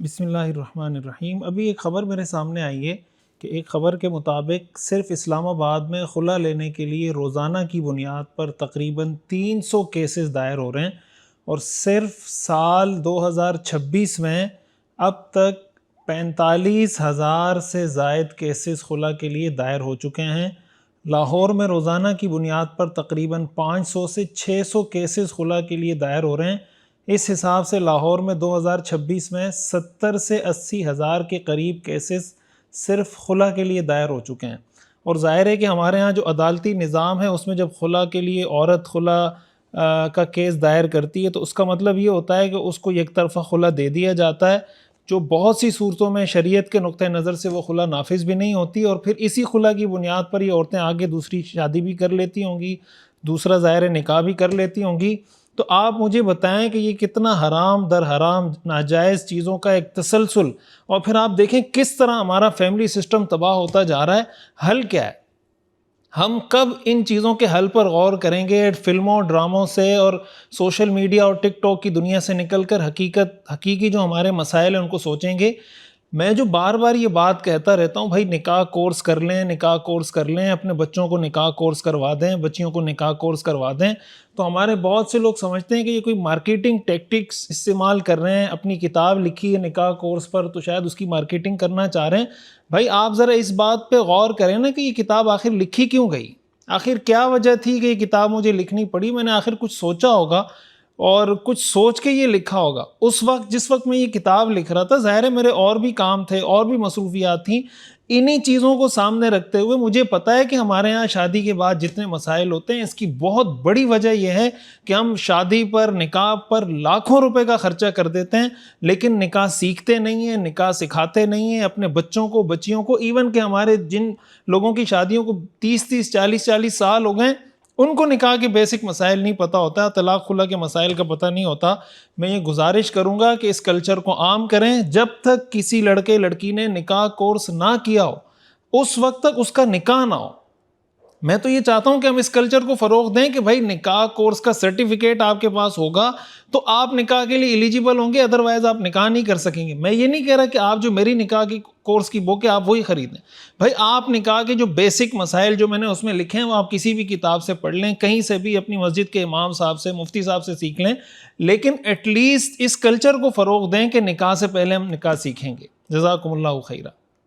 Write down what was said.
بسم اللہ الرحمن الرحیم۔ ابھی ایک خبر میرے سامنے آئی ہے کہ ایک خبر کے مطابق صرف اسلام آباد میں خلا لینے کے لیے روزانہ کی بنیاد پر تقریباً 300 کیسز دائر ہو رہے ہیں، اور صرف سال 2026 میں اب تک 45,000 سے زائد کیسز خلا کے لیے دائر ہو چکے ہیں۔ لاہور میں روزانہ کی بنیاد پر تقریباً 500 سے 600 کیسز خلا کے لیے دائر ہو رہے ہیں۔ اس حساب سے لاہور میں 2026 میں 70 سے 80 ہزار کے قریب کیسز صرف خلا کے لیے دائر ہو چکے ہیں، اور ظاہر ہے کہ ہمارے ہاں جو عدالتی نظام ہے اس میں جب خلا کے لیے عورت خلا کا کیس دائر کرتی ہے تو اس کا مطلب یہ ہوتا ہے کہ اس کو یک طرفہ خلا دے دیا جاتا ہے، جو بہت سی صورتوں میں شریعت کے نقطہ نظر سے وہ خلا نافذ بھی نہیں ہوتی، اور پھر اسی خلا کی بنیاد پر یہ عورتیں آگے دوسری شادی بھی کر لیتی ہوں گی، دوسرا ظاہر نکاح بھی کر لیتی ہوں گی۔ تو آپ مجھے بتائیں کہ یہ کتنا حرام در حرام ناجائز چیزوں کا ایک تسلسل، اور پھر آپ دیکھیں کس طرح ہمارا فیملی سسٹم تباہ ہوتا جا رہا ہے۔ حل کیا ہے؟ ہم کب ان چیزوں کے حل پر غور کریں گے؟ فلموں ڈراموں سے اور سوشل میڈیا اور ٹک ٹاک کی دنیا سے نکل کر حقیقی جو ہمارے مسائل ہیں ان کو سوچیں گے۔ میں جو بار بار یہ بات کہتا رہتا ہوں، بھائی نکاح کورس کر لیں، نکاح کورس کر لیں، اپنے بچوں کو نکاح کورس کروا دیں، بچیوں کو نکاح کورس کروا دیں، تو ہمارے بہت سے لوگ سمجھتے ہیں کہ یہ کوئی مارکیٹنگ ٹیکٹکس استعمال کر رہے ہیں۔ اپنی کتاب لکھی ہے نکاح کورس پر تو شاید اس کی مارکیٹنگ کرنا چاہ رہے ہیں۔ بھائی آپ ذرا اس بات پہ غور کریں نا کہ یہ کتاب آخر لکھی کیوں گئی؟ آخر کیا وجہ تھی کہ یہ کتاب مجھے لکھنی پڑی؟ میں نے آخر کچھ سوچا ہوگا اور کچھ سوچ کے یہ لکھا ہوگا۔ اس وقت جس وقت میں یہ کتاب لکھ رہا تھا، ظاہر ہے میرے اور بھی کام تھے، اور بھی مصروفیات تھیں۔ انہی چیزوں کو سامنے رکھتے ہوئے مجھے پتا ہے کہ ہمارے ہاں شادی کے بعد جتنے مسائل ہوتے ہیں، اس کی بہت بڑی وجہ یہ ہے کہ ہم شادی پر، نکاح پر لاکھوں روپے کا خرچہ کر دیتے ہیں، لیکن نکاح سیکھتے نہیں ہیں، نکاح سکھاتے نہیں ہیں اپنے بچوں کو، بچیوں کو۔ ایون کہ ہمارے جن لوگوں کی شادیوں کو 30 40 سال ہو گئے، ان کو نکاح کے بیسک مسائل نہیں پتہ ہوتا، طلاق خلا کے مسائل کا پتہ نہیں ہوتا۔ میں یہ گزارش کروں گا کہ اس کلچر کو عام کریں۔ جب تک کسی لڑکے لڑکی نے نکاح کورس نہ کیا ہو، اس وقت تک اس کا نکاح نہ ہو۔ میں تو یہ چاہتا ہوں کہ ہم اس کلچر کو فروغ دیں کہ بھائی نکاح کورس کا سرٹیفکیٹ آپ کے پاس ہوگا تو آپ نکاح کے لیے ایلیجیبل ہوں گے، ادروائز آپ نکاح نہیں کر سکیں گے۔ میں یہ نہیں کہہ رہا کہ آپ جو میری نکاح کی کورس کی بک ہے آپ وہی خریدیں۔ بھائی آپ نکاح کے جو بیسک مسائل جو میں نے اس میں لکھے ہیں وہ آپ کسی بھی کتاب سے پڑھ لیں، کہیں سے بھی اپنی مسجد کے امام صاحب سے، مفتی صاحب سے سیکھ لیں، لیکن ایٹ لیسٹ اس کلچر کو فروغ دیں کہ نکاح سے پہلے ہم نکاح سیکھیں گے۔ جزاکم اللہ خیرہ۔